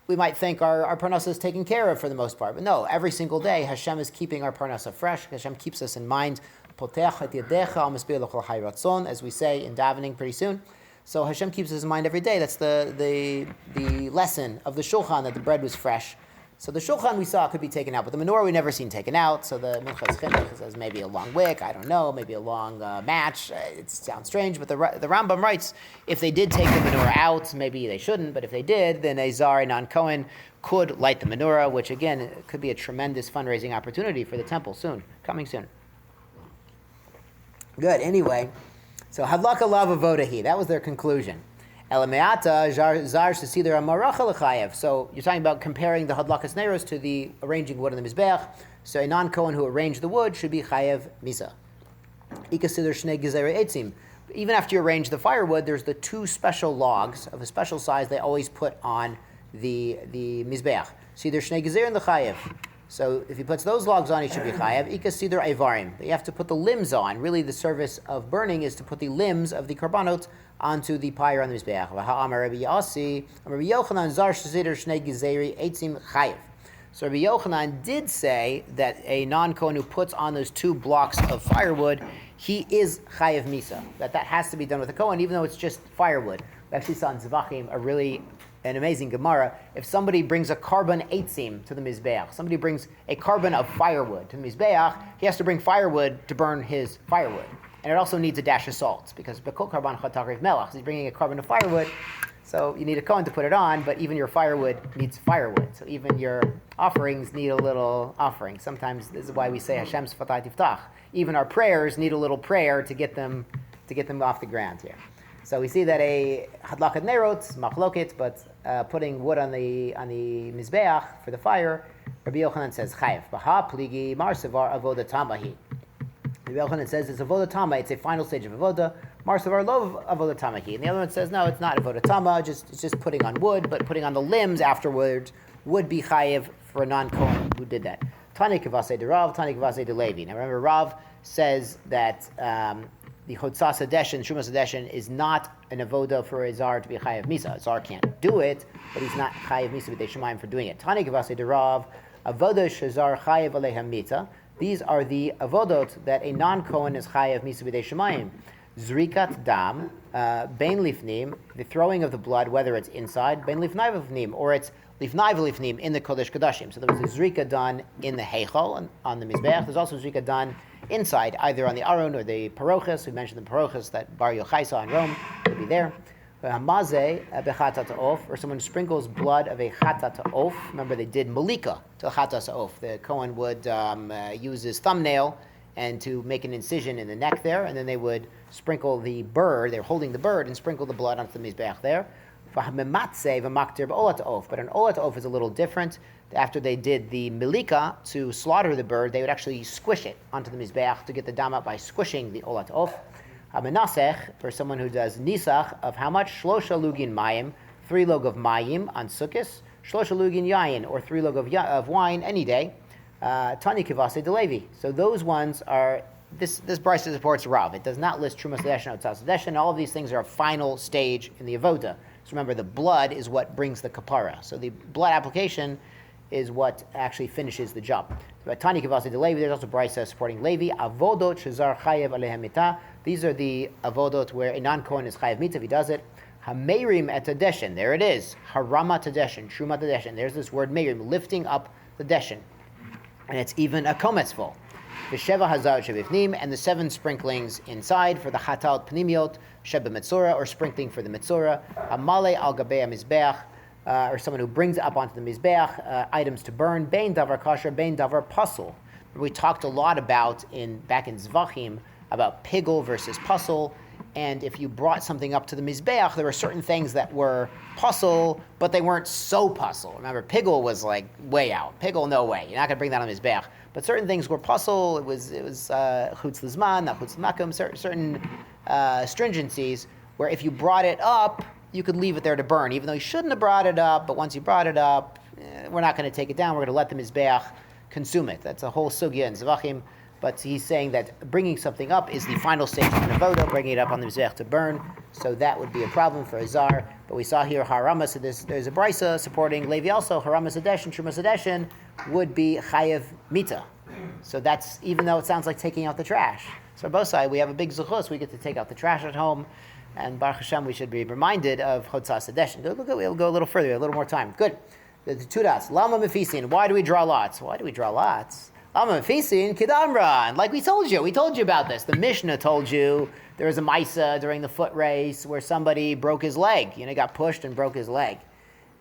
Speaker 1: we might think our parnasa is taken care of for the most part. But no, every single day, Hashem is keeping our parnasa fresh. Hashem keeps us in mind. As we say in davening pretty soon. So Hashem keeps us in mind every day. That's the lesson of the shulchan, that the bread was fresh. So the shulchan we saw could be taken out, but the menorah we never seen taken out. So the Minchas Chinuch says maybe a long wick, I don't know, maybe a long match. It sounds strange, but the Rambam writes if they did take the menorah out, maybe they shouldn't, but if they did, then a zar, a non-Kohen, could light the menorah, which again could be a tremendous fundraising opportunity for the temple coming soon. Good, anyway. So hadlaka lav avodahi, that was their conclusion. Elameata zar sesider amaracha lechayev. So you're talking about comparing the hadlakas neros to the arranging wood in the mizbeach. So a non-Kohen who arranged the wood should be chayev misa. Ikasider shnei gezerei etzim. Even after you arrange the firewood, there's the two special logs of a special size they always put on the mizbeach. Sider shnei gezer and the chayev. So if he puts those logs on, he should be chayav. Ika sidur aivarim. You have to put the limbs on. Really, the service of burning is to put the limbs of the karbanot onto the pyre on the mizbeach.
Speaker 2: So Rabbi Yochanan did say that a non-Kohen who puts on those 2 blocks of firewood, he is chayev misa. That has to be done with a Kohen, even though it's just firewood. We actually saw in Zvachim an amazing Gemara. If somebody brings a carbon eitzim to the Mizbeach, somebody brings a carbon of firewood to the Mizbeach, he has to bring firewood to burn his firewood. And it also needs a dash of salt, because Bekol Karban Chatariv Melach, he's bringing a carbon of firewood, so you need a Kohen to put it on, but even your firewood needs firewood. So even your offerings need a little offering. Sometimes this is why we say Hashem's Fatay Tiftach. Even our prayers need a little prayer to get them off the ground here. So we see that a hadlakat nerot, machloket, but putting wood on the mizbeach for the fire, Rabbi Yochanan says chayev. Baha pligi marsavar avoda tamahi. Rabbi Yochanan says it's avoda tama. It's a final stage of avoda. Marsavar lov avoda tamahi. And the other one says no, it's not avoda tama. It's just putting on wood, but putting on the limbs afterwards would be chayev for a non-kohen who did that. Tani kavase de Rav, Tani kavase de Levi. Now remember, Rav says that the Chotzas Hadeshin, Shumas Hadeshin, is not an avoda for a Zar to be a Chayav Misa. A Zar can't do it, but he's not Chayav Misa b'dei Shemayim for doing it. Tani kavase de Rav, avoda shazar Chayav aleha mita. These are the avodot that a non-Kohen is Chayav Misa b'dei Shemayim. Zrikat dam, bein lifnim, the throwing of the blood, whether it's inside, bein lifnai v'lifnim, or it's lifnai v'lifnim in the Kodesh Kodashim. So there was a zrika done in the Heichal, on the Mizbeach. There's also a zrika done inside, either on the Aron or the Parochas. We mentioned the Parochas that Bar Yochai saw in Rome would be there. Hamazeh bechatat ha'of, or someone sprinkles blood of a chatat ha'of. Remember, they did malika to a chatat ha'of. The Kohen would use his thumbnail and to make an incision in the neck there, and then they would sprinkle the bird. They're holding the bird and sprinkle the blood onto the mizbeach there. But an olat ha'of is a little different. After they did the milika to slaughter the bird, they would actually squish it onto the mizbeach to get the dam out by squishing the olat ha'of. Hamenasech, for someone who does nisach, of how much? Shlosha lugin mayim, 3 log of mayim on sukkis, shlosha lugin yayin, or 3 log of wine any day. Tani kivase de Levi. So those ones are, this brisa supports Rav. It does not list Trumas Hadeshin, Otzas Hadeshin. All of these things are a final stage in the avoda. So remember, the blood is what brings the kapara. So the blood application is what actually finishes the job. So Tani kivase de Levi, there's also brisa supporting Levi. Avodot shezar chayev alehem mita. These are the avodot where a non-kohen is chayev mita if he does it. Hamerim et Hadeshin. There it is. Haramat Hadeshin, Trumat Hadeshin. There's this word merim, lifting up the deshin. And it's even a kometzvol. The Sheva Hazar Shevivnim, and the 7 sprinklings inside for the Chatal Pnimiot, Sheba Metzora, or sprinkling for the Metzora, Amale al Gabea Mizbeach, or someone who brings up onto the Mizbeach items to burn, Bein Davar Kasher, Bein Davar Pasul. We talked a lot about back in Zvachim about pigul versus pasul, and if you brought something up to the Mizbeach, there were certain things that were pasul, but they weren't so pasul. Remember, pigul was like way out. Pigul, no way. You're not going to bring that on Mizbeach. But certain things were pasul. It was chutz lizman, not chutz makom, certain stringencies where if you brought it up, you could leave it there to burn, even though you shouldn't have brought it up. But once you brought it up, we're not going to take it down. We're going to let the Mizbeach consume it. That's a whole sugya in Zvachim. But he's saying that bringing something up is the final stage of an avoda, bringing it up on the mizbeach to burn. So that would be a problem for a zar. But we saw here haramas. There's a brisa supporting Levi also. Haramas Hadeshin, Trumas Hadeshin would be chayev mita. So that's, even though it sounds like taking out the trash. So on both sides, we have a big zuchus. We get to take out the trash at home. And Baruch Hashem, we should be reminded of Chotzas Hadeshin. We'll go a little further, a little more time. Good. The 2 dots. Lama mefisin. Why do we draw lots? Why do we draw lots? Lama mefisin kidamran. Like we told you about this. The Mishnah told you there was a Maisa during the foot race where somebody broke his leg. Got pushed and broke his leg.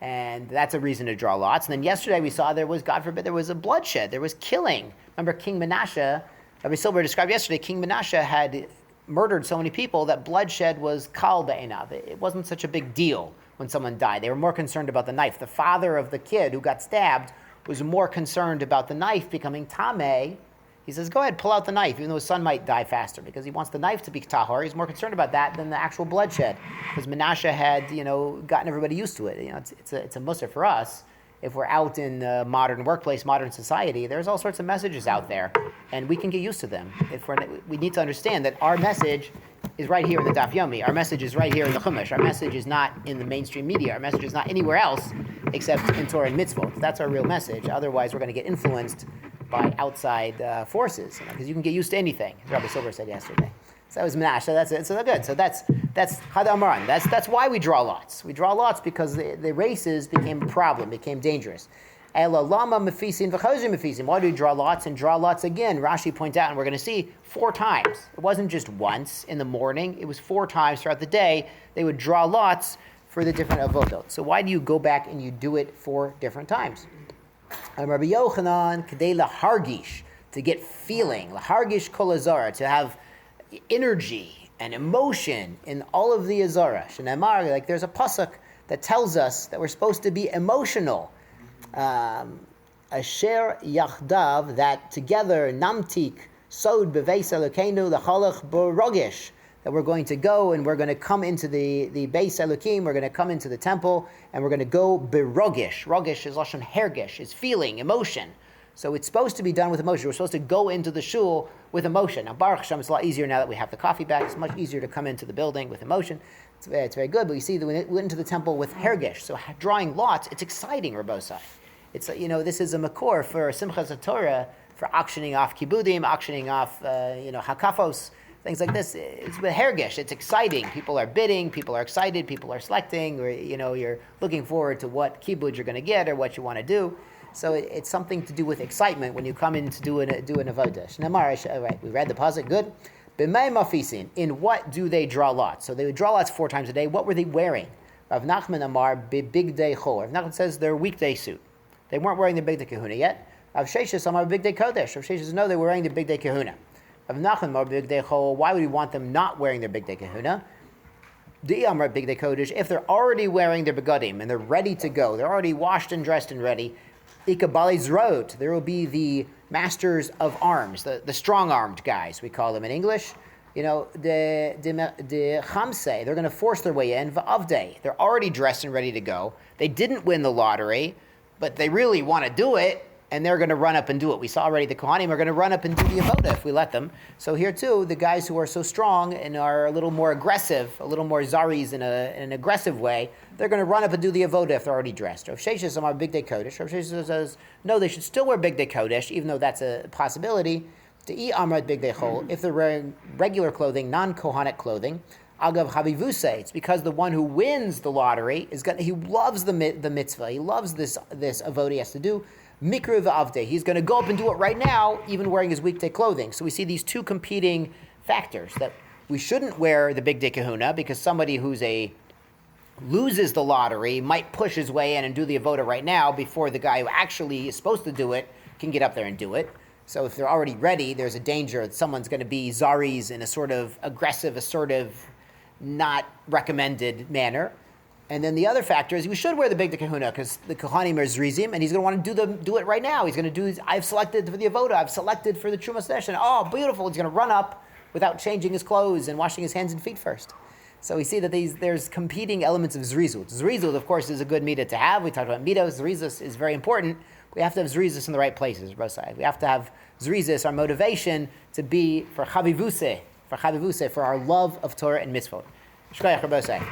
Speaker 2: And that's a reason to draw lots. And then yesterday we saw there was, God forbid, there was a bloodshed. There was killing. Remember King Menashe, Rabbi Silber described yesterday, King Menashe had murdered so many people that bloodshed was kal be'enav. It wasn't such a big deal when someone died. They were more concerned about the knife. The father of the kid who got stabbed was more concerned about the knife becoming tameh. He says, go ahead, pull out the knife, even though his son might die faster, because he wants the knife to be tahor. He's more concerned about that than the actual bloodshed, because Menashe had, gotten everybody used to it. It's a musar for us. If we're out in the modern workplace, modern society, there's all sorts of messages out there, and we can get used to them. We need to understand that our message is right here in the Daf Yomi. Our message is right here in the Chumash. Our message is not in the mainstream media. Our message is not anywhere else. except in Torah and mitzvot. That's our real message. Otherwise, we're going to get influenced by outside forces, because you can get used to anything, as Rabbi Silver said yesterday. So that was Menash. So that's it. So good. So that's Hadamaran. That's why we draw lots. We draw lots because the races became a problem, became dangerous. Ela lama mefisin v'chozim mefisin. Why do we draw lots and draw lots again? Rashi points out, and we're going to see 4 times. It wasn't just once in the morning. It was 4 times throughout the day. They would draw lots for the different avodot. So why do you go back and you do it 4 different times? Rabbi Yochanan kedei lahargish, to get feeling, lahargish kol azara, to have energy and emotion in all of the azara. Shenamar, like there's a pasuk that tells us that we're supposed to be emotional. Asher yachdav, that together, namtik sod beveis elokeinu lachalach b'rogish, that we're going to go and we're going to come into the Beis Elokim, we're going to come into the temple, and we're going to go b'rogish. Rogish is lashon hergish, is feeling, emotion. So it's supposed to be done with emotion. We're supposed to go into the shul with emotion. Now, Baruch Hashem, it's a lot easier now that we have the coffee back. It's much easier to come into the building with emotion. It's very good, but you see that we went into the temple with hergish. So drawing lots, it's exciting, Rabbosai. It's, this is a makor for Simchas HaTorah, for auctioning off kibudim, auctioning off, hakafos, things like this. It's with hergish. It's exciting. People are bidding. People are excited. People are selecting. Or, you're looking forward to what kibud you're going to get or what you want to do. So it's something to do with excitement when you come in to do an avodah. Right, we read the pasuk. Good. B'mei mafisin. In what do they draw lots? So they would draw lots 4 times a day. What were they wearing? Rav Nachman Amar b'bigdei chol. Rav Nachman says their weekday suit. They weren't wearing the bigdei kahuna yet. Rav Sheshes Amar b'bigdei kodesh. Rav Sheshes, no, they were wearing the bigdei kahuna. Rav Nachman Amar b'bigdei chol. Why would we want them not wearing their bigdei kahuna? The Amar bigdei kodesh. If they're already wearing their begadim and they're ready to go, they're already washed and dressed and ready. Ikabali's road. There will be the masters of arms, the strong-armed guys, we call them in English. The chamse, they're going to force their way in. Va'avdei, they're already dressed and ready to go. They didn't win the lottery, but they really want to do it, and they're going to run up and do it. We saw already the Kohanim are going to run up and do the avodah if we let them. So here too, the guys who are so strong and are a little more aggressive, a little more zaris in an aggressive way, they're going to run up and do the avodah if they're already dressed. Rav Sheshes Amar bigdei kodesh. Rav Sheshes says, no, they should still wear bigdei kodesh, even though that's a possibility. To Amar bigdei chol, if they're wearing regular clothing, non-Kohanic clothing, agav chavivuse, it's because the one who wins the lottery he loves the mitzvah, he loves this avodah he has to do. Mikru v'avdei, he's going to go up and do it right now, even wearing his weekday clothing. So we see these 2 competing factors, that we shouldn't wear the bigdei kahuna because somebody who's loses the lottery might push his way in and do the avodah right now before the guy who actually is supposed to do it can get up there and do it. So if they're already ready, there's a danger that someone's going to be zaris in a sort of aggressive, assertive, not recommended manner. And then the other factor is we should wear the bigdei kahuna because the kohanim are zrizim, and he's going to want to do it right now. He's going to do. I've selected for the avodah. I've selected for the truma session. Oh, beautiful! He's going to run up without changing his clothes and washing his hands and feet first. So we see that there's competing elements of zrizut. Zrizut, of course, is a good midah to have. We talked about midos. Zrizut is very important. We have to have zrizut in the right places, both sides. We have to have zrizut, our motivation to be for chavivuse, for our love of Torah and mitzvot. Shkoyach, both sides.